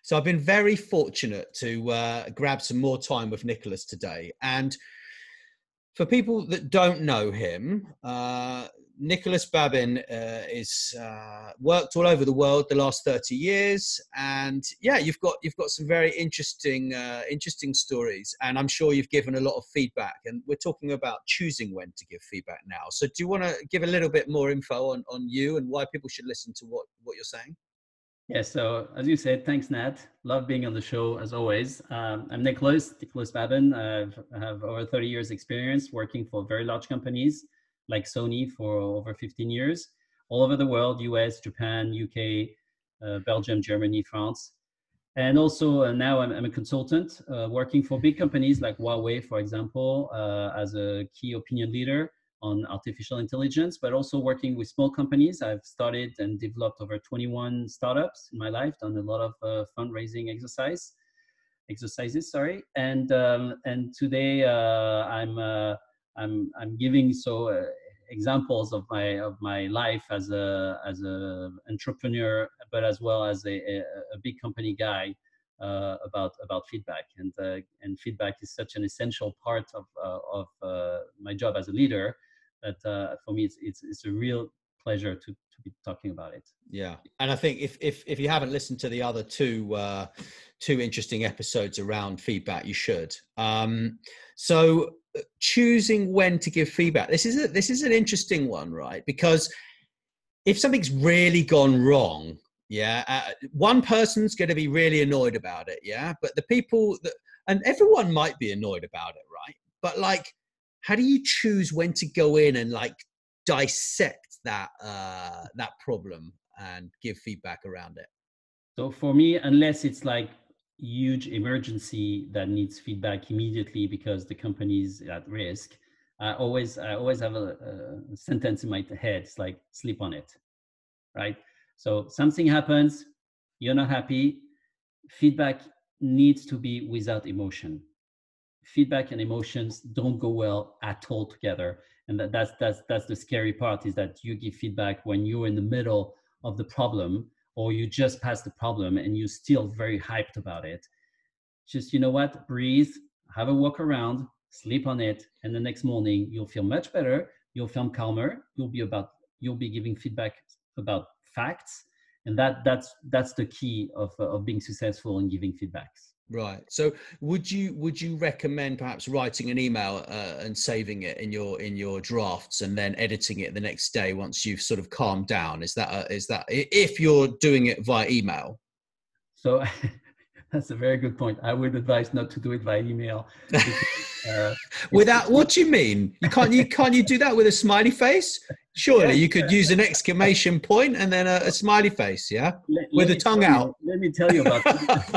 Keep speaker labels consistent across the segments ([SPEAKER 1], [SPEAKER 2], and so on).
[SPEAKER 1] So I've been very fortunate to grab some more time with Nicolas today. And for people that don't know him, Nicolas Babin is worked all over the world the last 30 years, and yeah, you've got some very interesting stories, and I'm sure you've given a lot of feedback. And we're talking about choosing when to give feedback now. So do you want to give a little bit more info on you and why people should listen to what you're saying?
[SPEAKER 2] Yeah, so as you said, thanks, Nat. Love being on the show as always. I'm Nicolas Babin. I have over 30 years experience working for very large companies like Sony for over 15 years, all over the world, US, Japan, UK, Belgium, Germany, France. And also now I'm a consultant working for big companies like Huawei, for example, as a key opinion leader on artificial intelligence, but also working with small companies. I've started and developed over 21 startups in my life, done a lot of fundraising exercises, and today I'm giving examples of my life as a entrepreneur, but as well as a big company guy about feedback, and feedback is such an essential part of my job as a leader that for me it's a real pleasure to be talking about it.
[SPEAKER 1] Yeah, and I think if you haven't listened to the other two interesting episodes around feedback, you should. So choosing when to give feedback. This is an interesting one, right? Because if something's really gone wrong, one person's going to be really annoyed about it, but the people and everyone might be annoyed about it, right? But like, how do you choose when to go in and like dissect that problem and give feedback around it?
[SPEAKER 2] So for me, unless it's like huge emergency that needs feedback immediately because the company is at risk, I always have a sentence in my head. It's like, sleep on it, right? So something happens, you're not happy. Feedback needs to be without emotion. Feedback and emotions don't go well at all together, and that's the scary part, is that you give feedback when you're in the middle of the problem, or you just passed the problem and you're still very hyped about it. Just, you know what, breathe, have a walk around, sleep on it, and the next morning you'll feel much better, you'll feel calmer, you'll be giving feedback about facts, and that's the key of being successful in giving feedbacks.
[SPEAKER 1] Right. So would you recommend perhaps writing an email and saving it in your drafts and then editing it the next day once you've sort of calmed down? Is that if you're doing it via email?
[SPEAKER 2] So that's a very good point. I would advise not to do it via email.
[SPEAKER 1] Without, what do you mean? Can't you do that with a smiley face? Surely you could use an exclamation point and then a smiley face, with the tongue out.
[SPEAKER 2] Let me tell you about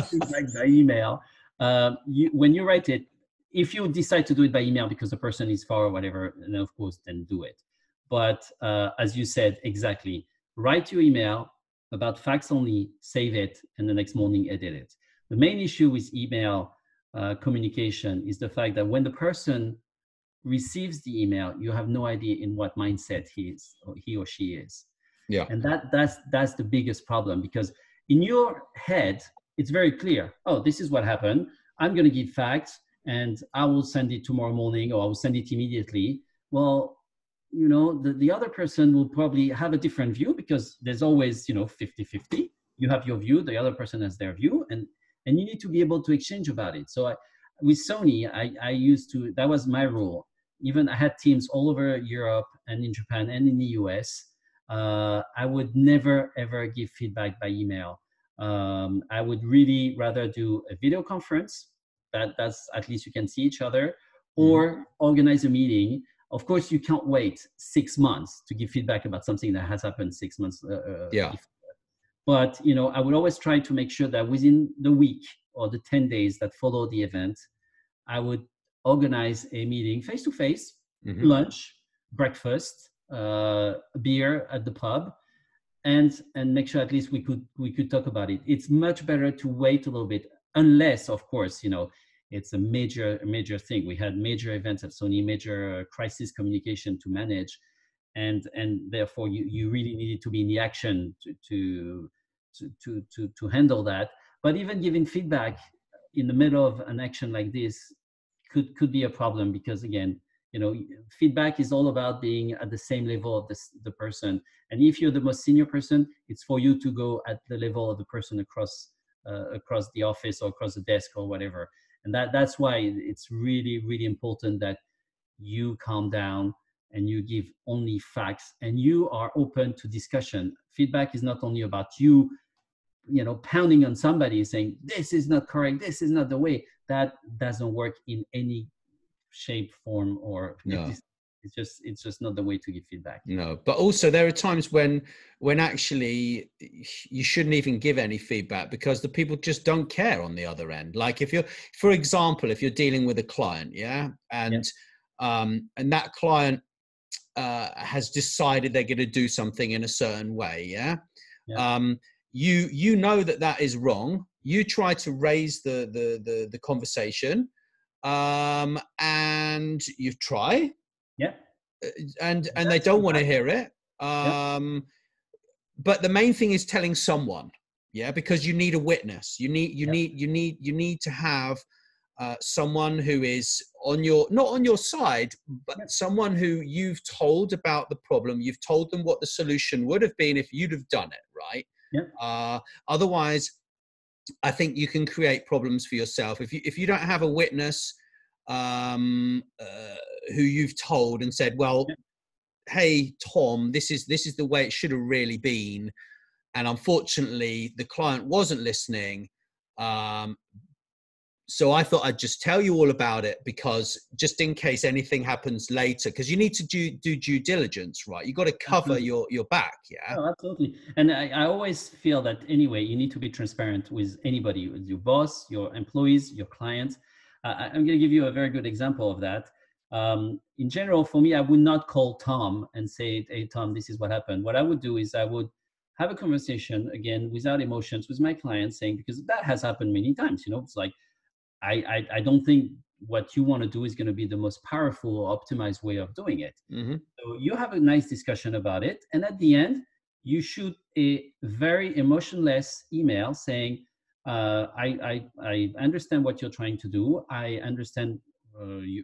[SPEAKER 2] feedback by email. When you write it, if you decide to do it by email because the person is far or whatever, then of course, then do it. But as you said, exactly, write your email about facts only, save it, and the next morning edit it. The main issue with email communication is the fact that when the person receives the email, you have no idea in what mindset he or she is.
[SPEAKER 1] Yeah.
[SPEAKER 2] And that's the biggest problem, because in your head, it's very clear. Oh, this is what happened. I'm going to give facts and I will send it tomorrow morning, or I will send it immediately. Well, the other person will probably have a different view, because there's always, 50-50. You have your view, the other person has their view, and you need to be able to exchange about it. So with Sony, I used to, that was my rule. Even I had teams all over Europe and in Japan and in the US. I would never, ever give feedback by email. I would really rather do a video conference. That's at least you can see each other, or organize a meeting. Of course, you can't wait 6 months to give feedback about something that has happened 6 months before. But, I would always try to make sure that within the week or the 10 days that follow the event, I would organize a meeting face-to-face, lunch, breakfast, beer at the pub, and make sure at least we could talk about it. It's much better to wait a little bit, unless, of course, it's a major thing. We had major events at Sony, major crisis communication to manage, and therefore you really needed to be in the action to handle that. But even giving feedback in the middle of an action like this could be a problem, because again, feedback is all about being at the same level of the person. And if you're the most senior person, it's for you to go at the level of the person across the office or across the desk or whatever. And that's why it's really, really important that you calm down and you give only facts and you are open to discussion. Feedback is not only about you, pounding on somebody saying, this is not correct, this is not the way. That doesn't work in any shape, form, or
[SPEAKER 1] No.
[SPEAKER 2] It's just not the way to give feedback.
[SPEAKER 1] No, but also there are times when actually you shouldn't even give any feedback, because the people just don't care on the other end. Like if you're, for example, if you're dealing with a client, and that client has decided they're going to do something in a certain way, you know that is wrong. You try to raise the conversation, and you try, and they don't want to hear it. But the main thing is telling someone, because you need a witness. You need to have someone who is not on your side, but someone who you've told about the problem. You've told them what the solution would have been if you'd have done it, right? Otherwise, I think you can create problems for yourself if you don't have a witness who you've told and said, well, hey, Tom, this is the way it should have really been, and unfortunately the client wasn't listening. So I thought I'd just tell you all about it, because just in case anything happens later, because you need to do due diligence, right? You got to cover your back.
[SPEAKER 2] Oh, absolutely. And I always feel that anyway, you need to be transparent with anybody, with your boss, your employees, your clients. I'm going to give you a very good example of that. In general, for me, I would not call Tom and say, hey, Tom, this is what happened. What I would do is I would have a conversation, again, without emotions, with my client, saying, because that has happened many times, it's like, I don't think what you want to do is going to be the most powerful or optimized way of doing it. So you have a nice discussion about it. And at the end, you shoot a very emotionless email saying, I understand what you're trying to do. I understand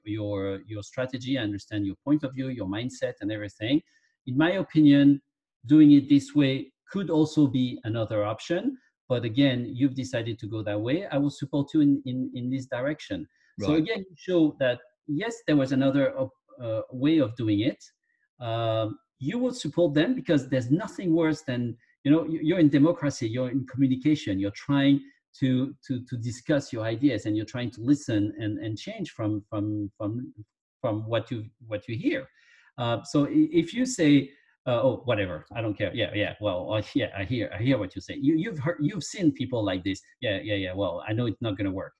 [SPEAKER 2] your strategy. I understand your point of view, your mindset and everything. In my opinion, doing it this way could also be another option. But again, you've decided to go that way. I will support you in this direction. Right. So again, you show that, yes, there was another way of doing it. You will support them, because there's nothing worse than, you're in democracy, you're in communication, you're trying to discuss your ideas, and you're trying to listen and change from what you hear. So if you say, oh, whatever, I don't care. Well, I hear what you say. You've seen people like this. Well, I know it's not going to work.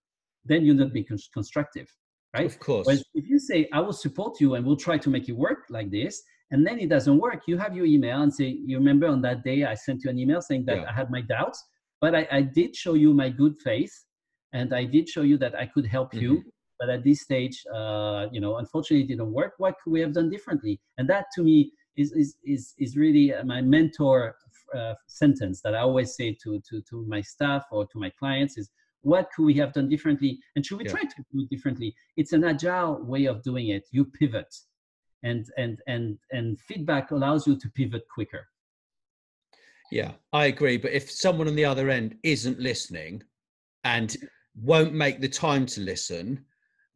[SPEAKER 2] Then you're not being constructive, right?
[SPEAKER 1] Of course.
[SPEAKER 2] Whereas if you say, I will support you and we'll try to make it work like this, and then it doesn't work, you have your email and say, you remember on that day I sent you an email saying that I had my doubts, but I did show you my good faith, and I did show you that I could help you. But at this stage, unfortunately, it didn't work. What could we have done differently? And that, to me, is really my mentor sentence that I always say to my staff or to my clients is, what could we have done differently? And should we try to do it differently? It's an agile way of doing it. You pivot, and feedback allows you to pivot quicker.
[SPEAKER 1] Yeah, I agree. But if someone on the other end isn't listening and won't make the time to listen,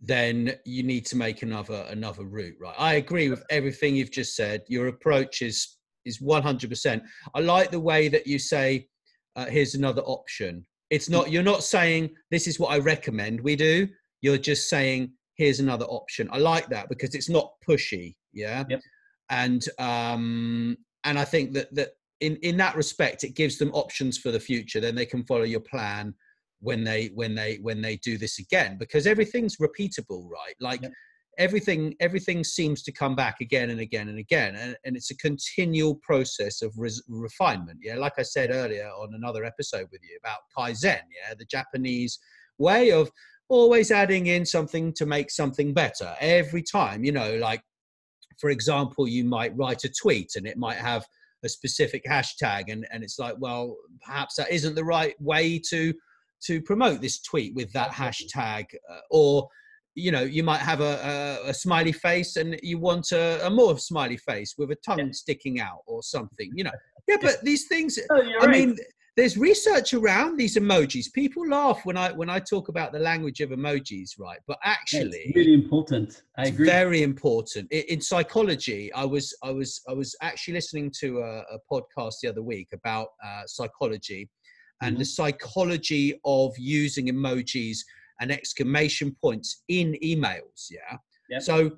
[SPEAKER 1] then you need to make another route, right? I agree with everything you've just said. Your approach is 100%. I like the way that you say, here's another option. It's not, you're not saying this is what I recommend we do. You're just saying, here's another option. I like that, because it's not pushy. Yeah. Yep. And I think that in that respect, it gives them options for the future. Then they can follow your plan when they do this again, because everything's repeatable, right? Like everything seems to come back again and again and again, and it's a continual process of refinement. Like I said earlier on another episode with you about Kaizen, the Japanese way of always adding in something to make something better every time. Like, for example, you might write a tweet and it might have a specific hashtag, and it's like, well, perhaps that isn't the right way to to promote this tweet with that hashtag, or you might have a smiley face and you want a more smiley face with a tongue sticking out or something. But these things,
[SPEAKER 2] you're right.
[SPEAKER 1] mean, there's research around these emojis. People laugh when I talk about the language of emojis, right? But actually,
[SPEAKER 2] it's really important. I agree.
[SPEAKER 1] Very important. In psychology, I was actually listening to a podcast the other week about psychology and the psychology of using emojis and exclamation points in emails. So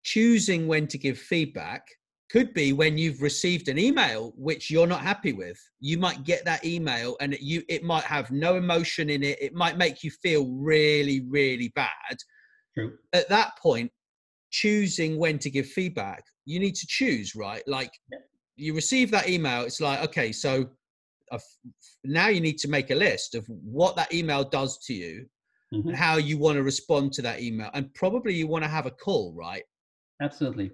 [SPEAKER 1] choosing when to give feedback could be when you've received an email which you're not happy with. You might get that email and it might have no emotion in it. It might make you feel really, really bad.
[SPEAKER 2] True.
[SPEAKER 1] At that point, choosing when to give feedback, you need to choose, right? Like you receive that email, it's like, okay, so now you need to make a list of what that email does to you and how you want to respond to that email. And probably you want to have a call, right?
[SPEAKER 2] Absolutely.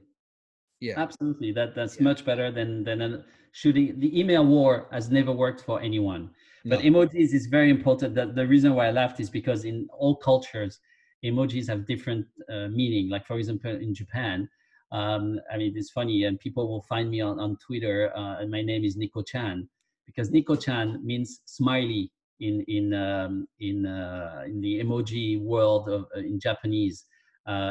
[SPEAKER 1] Yeah,
[SPEAKER 2] absolutely. That's much better than shooting. The email war has never worked for anyone. But emojis is very important. That the reason why I laughed is because in all cultures, emojis have different meaning. Like for example, in Japan, it's funny, and people will find me on Twitter, and my name is Nico-chan, because Nico-chan means smiley in the emoji world in Japanese.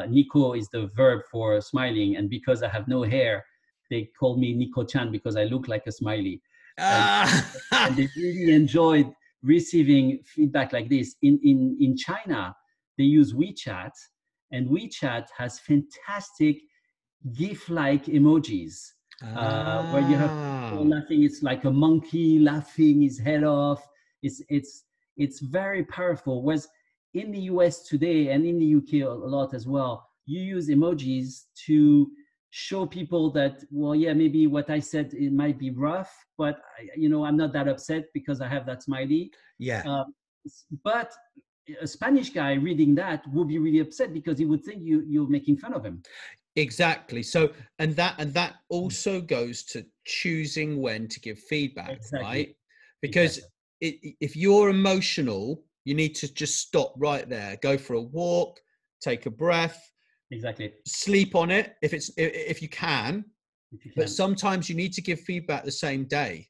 [SPEAKER 2] Nico is the verb for smiling, and because I have no hair, they call me Nico-chan because I look like a smiley. And they really enjoyed receiving feedback like this. In China, they use WeChat, and WeChat has fantastic GIF-like emojis where you have people laughing. It's like a monkey laughing his head off. It's very powerful. Whereas in the US today and in the UK a lot as well, you use emojis to show people that, well, yeah, maybe what I said, it might be rough, but I'm not that upset because I have that smiley. But a Spanish guy reading that would be really upset because he would think you're making fun of him.
[SPEAKER 1] Exactly. So, and that also goes to choosing when to give feedback, right? Because if you're emotional, you need to just stop right there, go for a walk, take a breath, sleep on it if you can. But sometimes you need to give feedback the same day.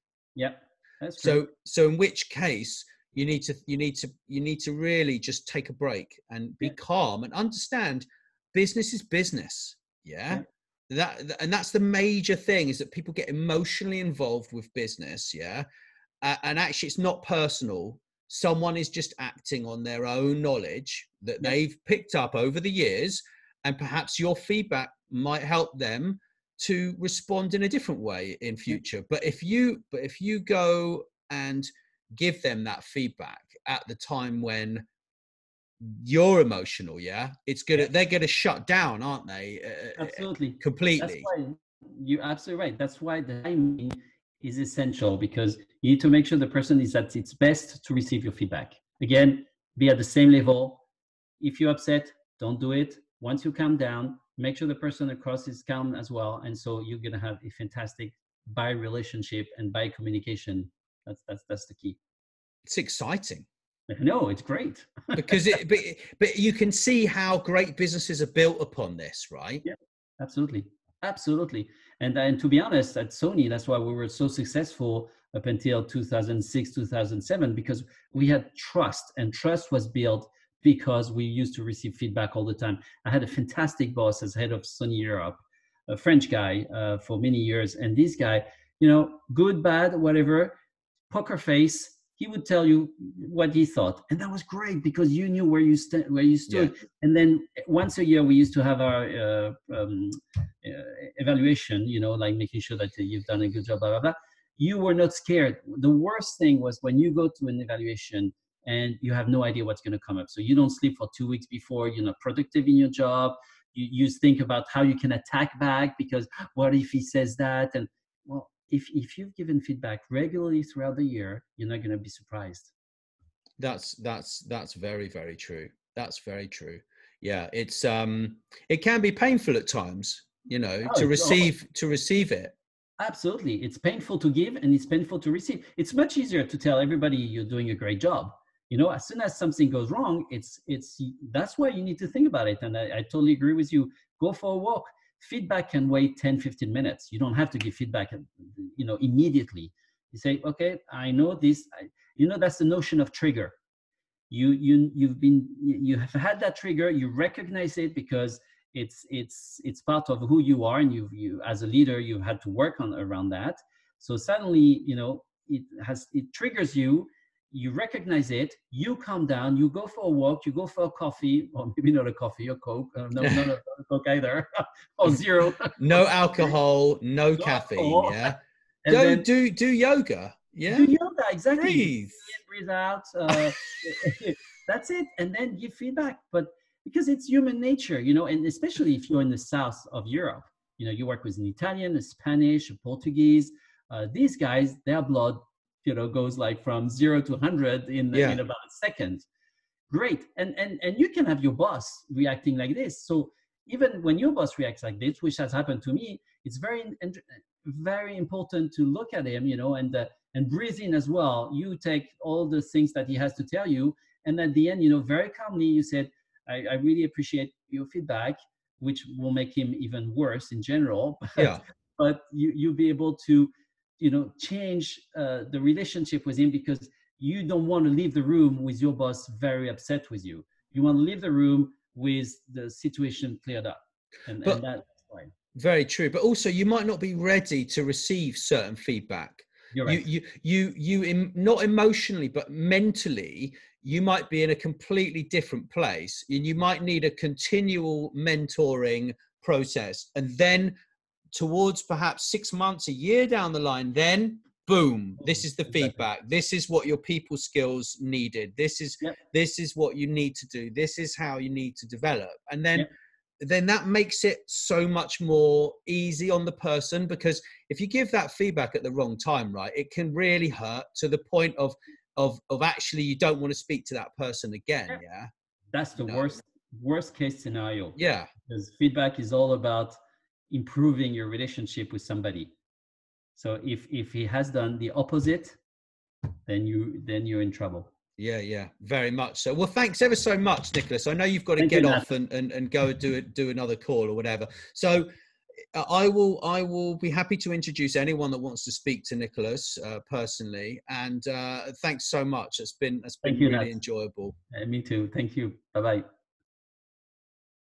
[SPEAKER 2] That's true.
[SPEAKER 1] So in which case you need to really just take a break and be calm and understand business is business. That's the major thing, is that people get emotionally involved with business. And actually it's not personal. Someone is just acting on their own knowledge that they've picked up over the years, and perhaps your feedback might help them to respond in a different way in future. But if you go and give them that feedback at the time when you're emotional, they're gonna shut down, aren't they?
[SPEAKER 2] Absolutely.
[SPEAKER 1] Completely.
[SPEAKER 2] That's why you're absolutely right. That's why the timing is essential, because you need to make sure the person is at its best to receive your feedback. Again, be at the same level. If you're upset, don't do it. Once you calm down, make sure the person across is calm as well. And so you're going to have a fantastic bi relationship and bi communication. That's the key.
[SPEAKER 1] It's exciting.
[SPEAKER 2] No, it's great.
[SPEAKER 1] Because but you can see how great businesses are built upon this, right?
[SPEAKER 2] Yeah, absolutely. And to be honest, at Sony, that's why we were so successful up until 2006, 2007, because we had trust, and trust was built because we used to receive feedback all the time. I had a fantastic boss as head of Sony Europe, a French guy for many years. And this guy, good, bad, whatever, poker face, he would tell you what he thought. And that was great because you knew where you stood. Yeah. And then once a year, we used to have our evaluation, like making sure that you've done a good job, blah, blah, blah. You were not scared. The worst thing was when you go to an evaluation and you have no idea what's going to come up. So you don't sleep for 2 weeks before, you're not productive in your job. You think about how you can attack back, because what if he says that? And well, if you've given feedback regularly throughout the year, you're not going to be surprised.
[SPEAKER 1] That's very, very true. That's very true. Yeah, it's it can be painful at times, to receive it.
[SPEAKER 2] Absolutely. It's painful to give and it's painful to receive. It's much easier to tell everybody you're doing a great job. You know, as soon as something goes wrong, that's why you need to think about it. And I totally agree with you. Go for a walk. Feedback can wait 10, 15 minutes. You don't have to give feedback, you know, immediately. You say, okay, I know this. You know, that's the notion of trigger. You have had that trigger. You recognize it because it's part of who you are, and you as a leader, you had to work on around that. So suddenly, you know, it triggers you. You recognize it, you calm down, you go for a walk, you go for a coffee, or maybe not a coffee, or Coke, no, not a Coke either, or zero.
[SPEAKER 1] No alcohol, no
[SPEAKER 2] No
[SPEAKER 1] caffeine.
[SPEAKER 2] alcohol.
[SPEAKER 1] Yeah.
[SPEAKER 2] And
[SPEAKER 1] Go
[SPEAKER 2] then
[SPEAKER 1] do yoga.
[SPEAKER 2] do
[SPEAKER 1] Yeah.
[SPEAKER 2] yoga, exactly.
[SPEAKER 1] Breathe.
[SPEAKER 2] Breathe out. That's it. And then give feedback. But because it's human nature, you know, and especially if you're in the south of Europe, you know, you work with an Italian, a Spanish, a Portuguese. These guys, their blood, you know, goes like from 0 to 100 in about a second. Great. And you can have your boss reacting like this. So even when your boss reacts like this, which has happened to me, it's very important to look at him, you know, and breathe in as well. You take all the things that he has to tell you, and at the end, you know, very calmly, you said, I really appreciate your feedback, which will make him even worse in general. But you'll be able to, you know, change the relationship with him, because you don't want to leave the room with your boss very upset with you. You want to leave the room with the situation cleared up, and that's fine.
[SPEAKER 1] Very true. But also, you might not be ready to receive certain feedback.
[SPEAKER 2] You're right.
[SPEAKER 1] You not emotionally, but mentally, you might be in a completely different place, and you might need a continual mentoring process. And then towards perhaps 6 months, a year down the line, then boom, this is the feedback. This is what your people skills needed. This is what you need to do. This is how you need to develop. And then that makes it so much more easy on the person, because if you give that feedback at the wrong time, right, it can really hurt to the point of actually you don't want to speak to that person again. Yeah.
[SPEAKER 2] That's the worst case scenario.
[SPEAKER 1] Yeah.
[SPEAKER 2] Because feedback is all about improving your relationship with somebody. So if he has done the opposite, then you're in trouble.
[SPEAKER 1] Yeah, very much so. Well, thanks ever so much, Nicolas. I know you've got to get off and go do another call or whatever. So I will be happy to introduce anyone that wants to speak to Nicolas personally. And thanks so much. It's been really enjoyable.
[SPEAKER 2] Me too. Thank you. Bye-bye.